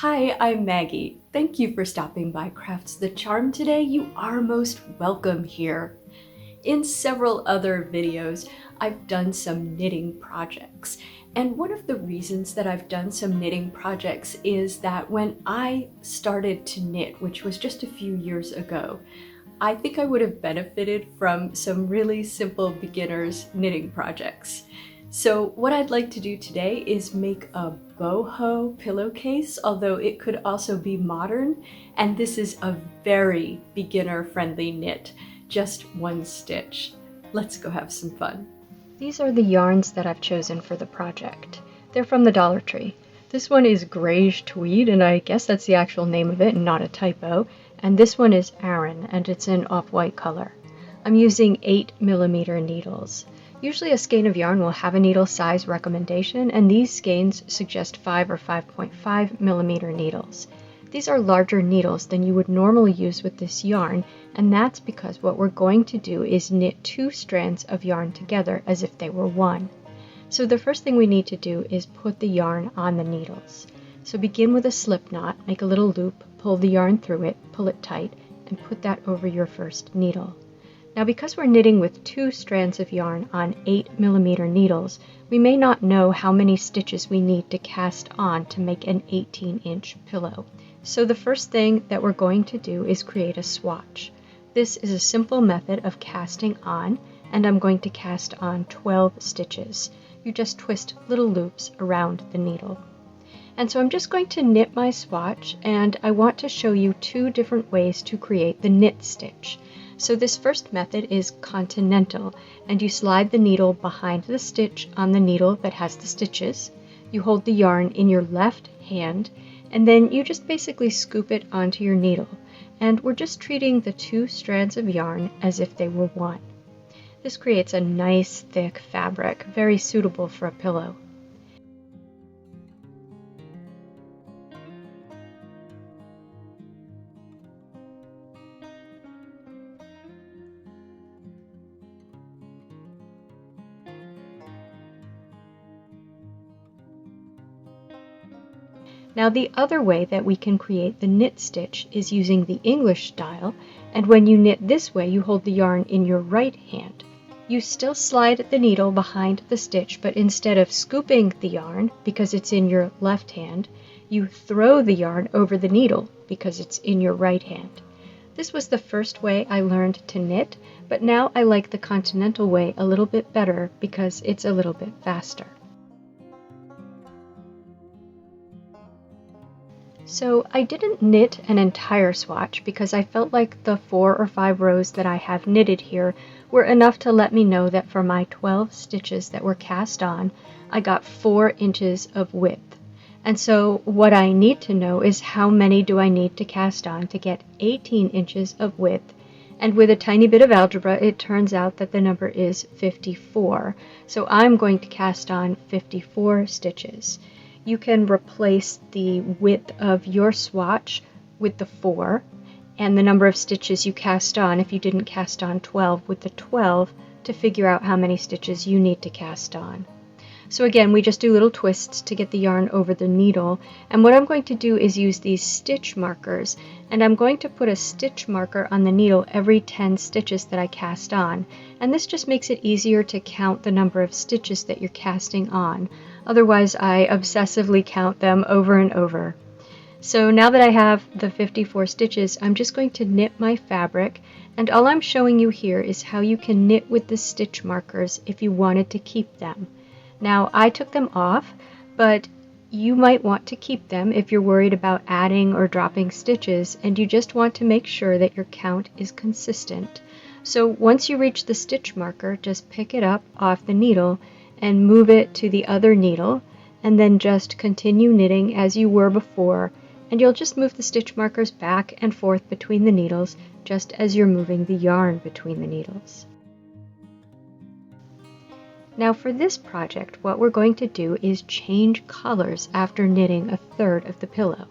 Hi, I'm Maggie. Thank you for stopping by Crafts the Charm today. You are most welcome here. In several other videos, I've done some knitting projects. And one of the reasons that I've done some knitting projects is that when I started to knit, which was just a few years ago, I think I would have benefited from some really simple beginners knitting projects. So what I'd like to do today is make a boho pillowcase, although it could also be modern, and this is a very beginner-friendly knit, just one stitch. Let's go have some fun. These are the yarns that I've chosen for the project. They're from the Dollar Tree. This one is grayish tweed, and I guess that's the actual name of it and not a typo, and this one is Aran, and it's in off-white color. I'm using 8mm needles. Usually a skein of yarn will have a needle size recommendation, and these skeins suggest 5 or 5.5mm needles. These are larger needles than you would normally use with this yarn, and that's because what we're going to do is knit 2 strands of yarn together as if they were one. So the first thing we need to do is put the yarn on the needles. So begin with a slip knot, make a little loop, pull the yarn through it, pull it tight, and put that over your first needle. Now because we're knitting with 2 strands of yarn on 8mm needles, we may not know how many stitches we need to cast on to make an 18-inch pillow. So the first thing that we're going to do is create a swatch. This is a simple method of casting on, and I'm going to cast on 12 stitches. You just twist little loops around the needle. And so I'm just going to knit my swatch, and I want to show you 2 different ways to create the knit stitch. So this first method is continental, and you slide the needle behind the stitch on the needle that has the stitches. You hold the yarn in your left hand, and then you just basically scoop it onto your needle. And we're just treating the 2 strands of yarn as if they were one. This creates a nice thick fabric, very suitable for a pillow. Now the other way that we can create the knit stitch is using the English style, and when you knit this way you hold the yarn in your right hand. You still slide the needle behind the stitch, but instead of scooping the yarn, because it's in your left hand, you throw the yarn over the needle, because it's in your right hand. This was the first way I learned to knit, but now I like the continental way a little bit better because it's a little bit faster. So I didn't knit an entire swatch because I felt like the 4 or 5 rows that I have knitted here were enough to let me know that for my 12 stitches that were cast on, I got 4 inches of width. And so what I need to know is how many do I need to cast on to get 18 inches of width. And with a tiny bit of algebra, it turns out that the number is 54. So I'm going to cast on 54 stitches. You can replace the width of your swatch with the 4 and the number of stitches you cast on if you didn't cast on 12 with the 12 to figure out how many stitches you need to cast on. So again, we just do little twists to get the yarn over the needle, and what I'm going to do is use these stitch markers, and I'm going to put a stitch marker on the needle every 10 stitches that I cast on, and this just makes it easier to count the number of stitches that you're casting on. Otherwise, I obsessively count them over and over. So now that I have the 54 stitches, I'm just going to knit my fabric, and all I'm showing you here is how you can knit with the stitch markers if you wanted to keep them. Now, I took them off, but you might want to keep them if you're worried about adding or dropping stitches, and you just want to make sure that your count is consistent. So once you reach the stitch marker, just pick it up off the needle and move it to the other needle, and then just continue knitting as you were before, and you'll just move the stitch markers back and forth between the needles just as you're moving the yarn between the needles. Now for this project, what we're going to do is change colors after knitting a third of the pillow.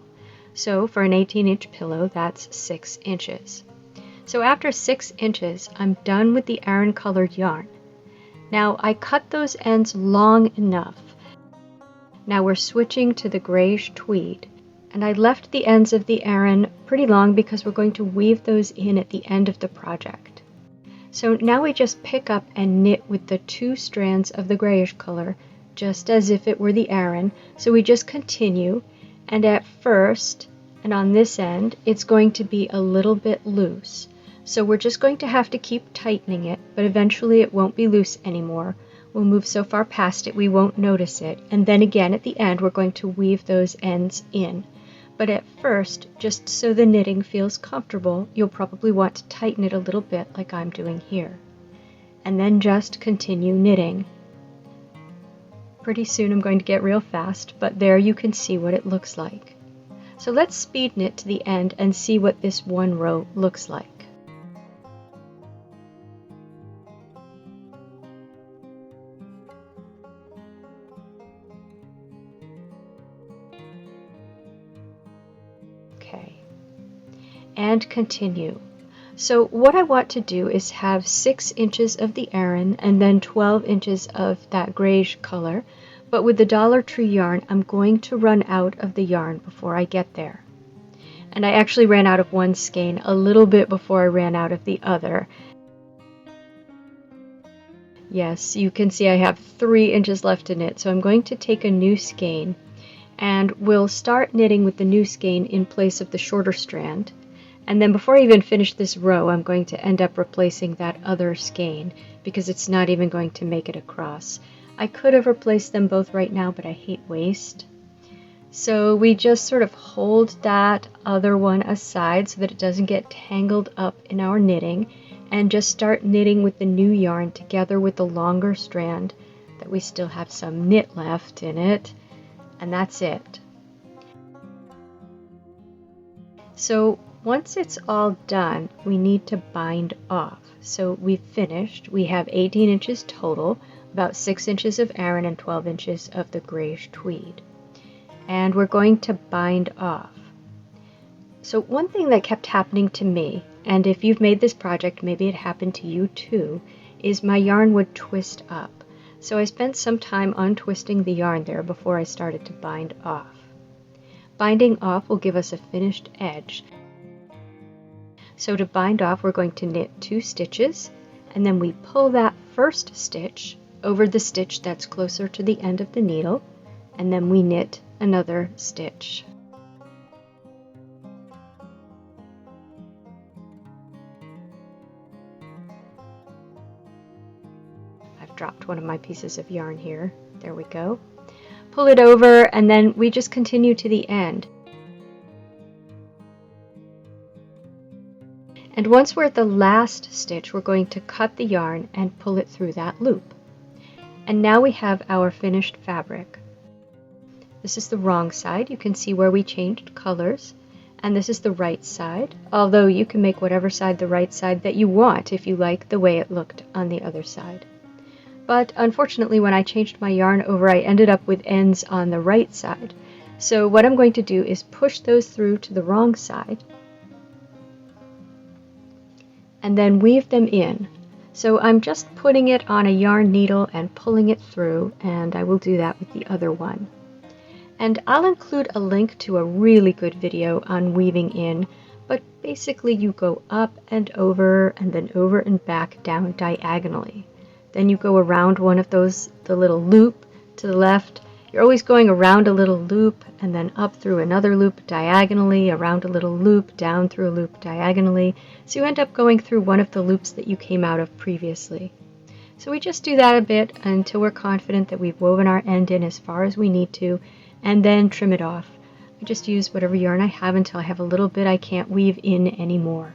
So for an 18-inch pillow, that's 6 inches. So after 6 inches, I'm done with the Aran colored yarn. Now I cut those ends long enough. Now we're switching to the grayish tweed, And I left the ends of the Aran pretty long because we're going to weave those in at the end of the project. So now we just pick up and knit with the 2 strands of the grayish color, just as if it were the Aran. So we just continue, and at first, and on this end, it's going to be a little bit loose. So we're just going to have to keep tightening it, but eventually it won't be loose anymore. We'll move so far past it we won't notice it, and then again at the end we're going to weave those ends in. But at first, just so the knitting feels comfortable, you'll probably want to tighten it a little bit like I'm doing here. And then just continue knitting. Pretty soon I'm going to get real fast, but there you can see what it looks like. So let's speed knit to the end and see what this one row looks like. And continue. So what I want to do is have 6 inches of the Aran and then 12 inches of that grayish color, but with the Dollar Tree yarn I'm going to run out of the yarn before I get there. And I actually ran out of one skein a little bit before I ran out of the other. Yes, you can see I have 3 inches left to knit, so I'm going to take a new skein and we'll start knitting with the new skein in place of the shorter strand. And then before I even finish this row, I'm going to end up replacing that other skein because it's not even going to make it across. I could have replaced them both right now, but I hate waste. So we just sort of hold that other one aside so that it doesn't get tangled up in our knitting, and just start knitting with the new yarn together with the longer strand that we still have some knit left in it. And that's it. So once it's all done, we need to bind off. So we've finished. We have 18 inches total, about 6 inches of Aran and 12 inches of the grayish tweed. And we're going to bind off. So one thing that kept happening to me, and if you've made this project, maybe it happened to you too, is my yarn would twist up. So I spent some time untwisting the yarn there before I started to bind off. Binding off will give us a finished edge. So to bind off, we're going to knit 2 stitches, and then we pull that first stitch over the stitch that's closer to the end of the needle, and then we knit another stitch. I've dropped one of my pieces of yarn here. There we go. Pull it over, and then we just continue to the end. And once we're at the last stitch, we're going to cut the yarn and pull it through that loop. And now we have our finished fabric. This is the wrong side. You can see where we changed colors. And this is the right side, although you can make whatever side the right side that you want if you like the way it looked on the other side. But unfortunately, when I changed my yarn over, I ended up with ends on the right side. So what I'm going to do is push those through to the wrong side, and then weave them in. So I'm just putting it on a yarn needle and pulling it through, and I will do that with the other one. And I'll include a link to a really good video on weaving in, but basically you go up and over and then over and back down diagonally. Then you go around one of those, the little loop to the left. You're always going around a little loop and then up through another loop diagonally, around a little loop, down through a loop diagonally. So you end up going through one of the loops that you came out of previously. So we just do that a bit until we're confident that we've woven our end in as far as we need to, and then trim it off. I just use whatever yarn I have until I have a little bit I can't weave in anymore.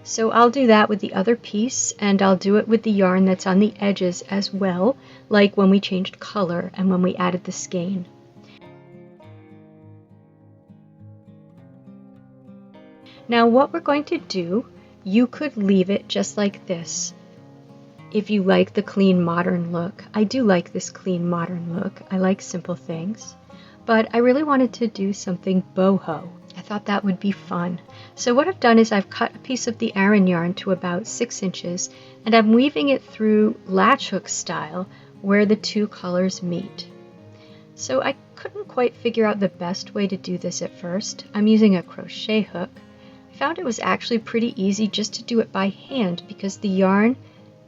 So I'll do that with the other piece, and I'll do it with the yarn that's on the edges as well, like when we changed color and when we added the skein. Now what we're going to do, you could leave it just like this if you like the clean modern look. I do like this clean modern look. I like simple things, but I really wanted to do something boho. I thought that would be fun. So what I've done is I've cut a piece of the Aran yarn to about 6 inches, and I'm weaving it through latch hook style where the two colors meet. So I couldn't quite figure out the best way to do this at first. I'm using a crochet hook. I found it was actually pretty easy just to do it by hand because the yarn,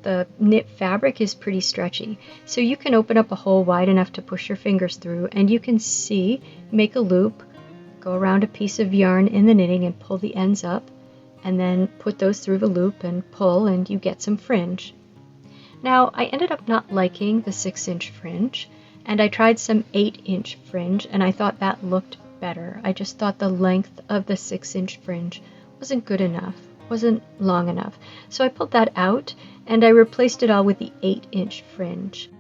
the knit fabric, is pretty stretchy. So you can open up a hole wide enough to push your fingers through, and you can see, make a loop, go around a piece of yarn in the knitting and pull the ends up, and then put those through the loop and pull, and you get some fringe. Now, I ended up not liking the 6-inch fringe, and I tried some 8-inch fringe, and I thought that looked better. I just thought the length of the 6-inch fringe wasn't good enough, wasn't long enough. So I pulled that out, and I replaced it all with the 8-inch fringe.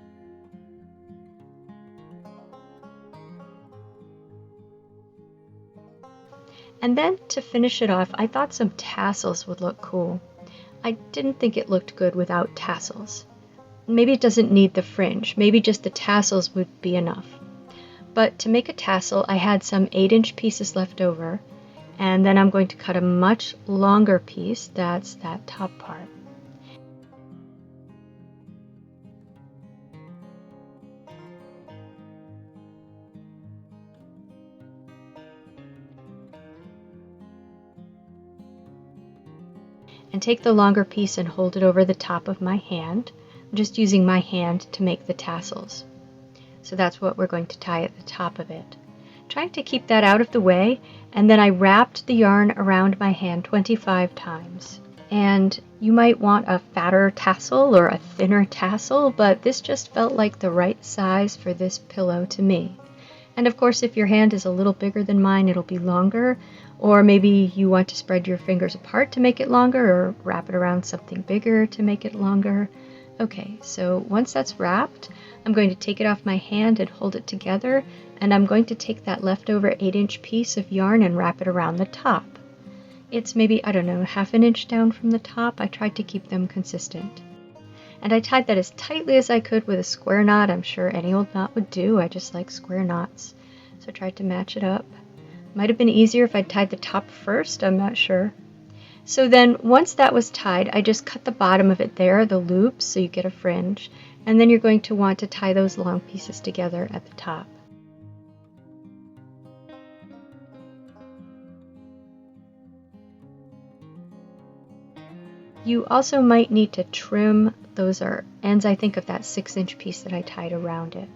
And then to finish it off, I thought some tassels would look cool. I didn't think it looked good without tassels. Maybe it doesn't need the fringe, maybe just the tassels would be enough. But to make a tassel, I had some 8-inch pieces left over, and then I'm going to cut a much longer piece, that's that top part. And take the longer piece and hold it over the top of my hand. I'm just using my hand to make the tassels. So that's what we're going to tie at the top of it. Trying to keep that out of the way, and then I wrapped the yarn around my hand 25 times. And you might want a fatter tassel or a thinner tassel, but this just felt like the right size for this pillow to me. And of course, if your hand is a little bigger than mine, it'll be longer, or maybe you want to spread your fingers apart to make it longer, or wrap it around something bigger to make it longer. Okay, so once that's wrapped, I'm going to take it off my hand and hold it together, and I'm going to take that leftover 8-inch piece of yarn and wrap it around the top. It's maybe, I don't know, half an inch down from the top. I tried to keep them consistent. And I tied that as tightly as I could with a square knot. I'm sure any old knot would do. I just like square knots. So I tried to match it up. Might have been easier if I'd tied the top first, I'm not sure. So then once that was tied, I just cut the bottom of it there, the loops, so you get a fringe. And then you're going to want to tie those long pieces together at the top. You also might need to trim, those are ends, I think, of that 6-inch piece that I tied around it.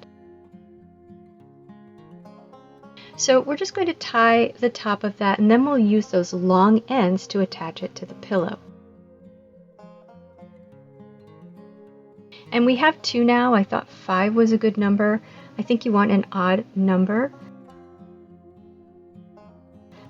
So we're just going to tie the top of that, and then we'll use those long ends to attach it to the pillow. And we have 2 now. I thought 5 was a good number. I think you want an odd number.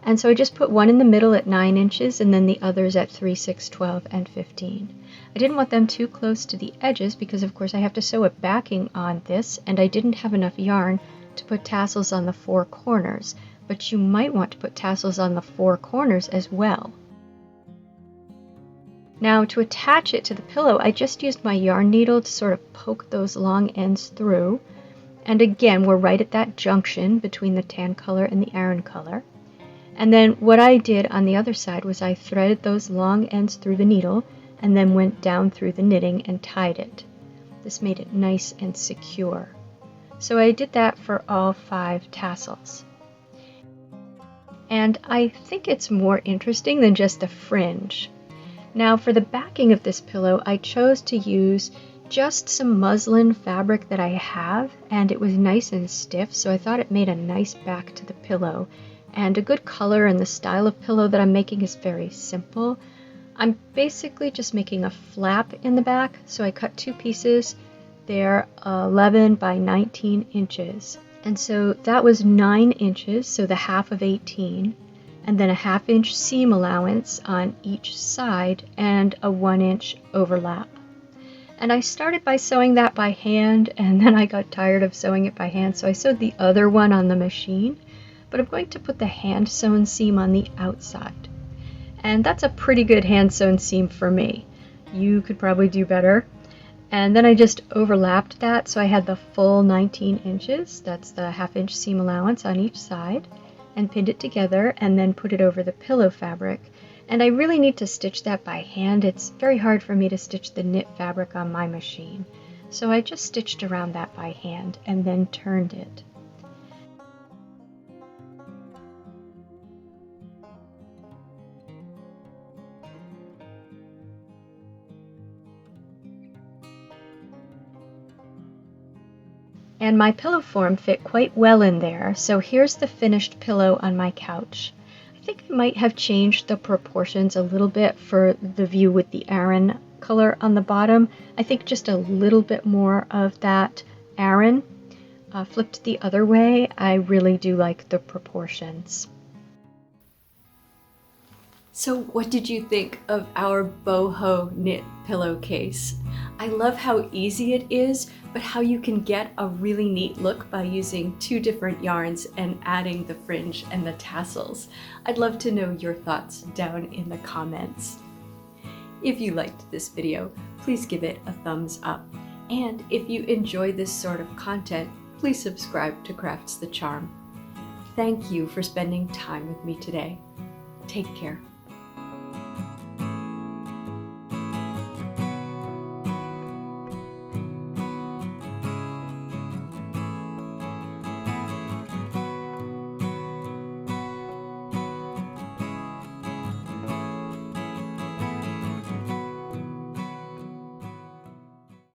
And so I just put one in the middle at 9 inches and then the others at 3, 6, 12, and 15. I didn't want them too close to the edges because of course I have to sew a backing on this, and I didn't have enough yarn to put tassels on the 4 corners, but you might want to put tassels on the 4 corners as well. Now to attach it to the pillow, I just used my yarn needle to sort of poke those long ends through. And again, we're right at that junction between the tan color and the Aran color. And then what I did on the other side was I threaded those long ends through the needle and then went down through the knitting and tied it. This made it nice and secure. So I did that for all 5 tassels. And I think it's more interesting than just the fringe. Now for the backing of this pillow, I chose to use just some muslin fabric that I have, and it was nice and stiff, so I thought it made a nice back to the pillow. And a good color, and the style of pillow that I'm making is very simple. I'm basically just making a flap in the back, so I cut 2 pieces. They're 11 by 19 inches. And so that was 9 inches, so the half of 18. And then a 1/2 inch seam allowance on each side and a 1 inch overlap. And I started by sewing that by hand, and then I got tired of sewing it by hand, so I sewed the other one on the machine. But I'm going to put the hand sewn seam on the outside. And that's a pretty good hand sewn seam for me. You could probably do better. And then I just overlapped that, so I had the full 19 inches. That's the 1/2 inch seam allowance on each side, and pinned it together and then put it over the pillow fabric. And I really need to stitch that by hand. It's very hard for me to stitch the knit fabric on my machine. So I just stitched around that by hand and then turned it. And my pillow form fit quite well in there, so here's the finished pillow on my couch. I think I might have changed the proportions a little bit for the view with the Aran color on the bottom. I think just a little bit more of that Aran. Flipped the other way, I really do like the proportions. So what did you think of our boho knit pillowcase? I love how easy it is, but how you can get a really neat look by using 2 different yarns and adding the fringe and the tassels. I'd love to know your thoughts down in the comments. If you liked this video, please give it a thumbs up. And if you enjoy this sort of content, please subscribe to Crafts the Charm. Thank you for spending time with me today. Take care.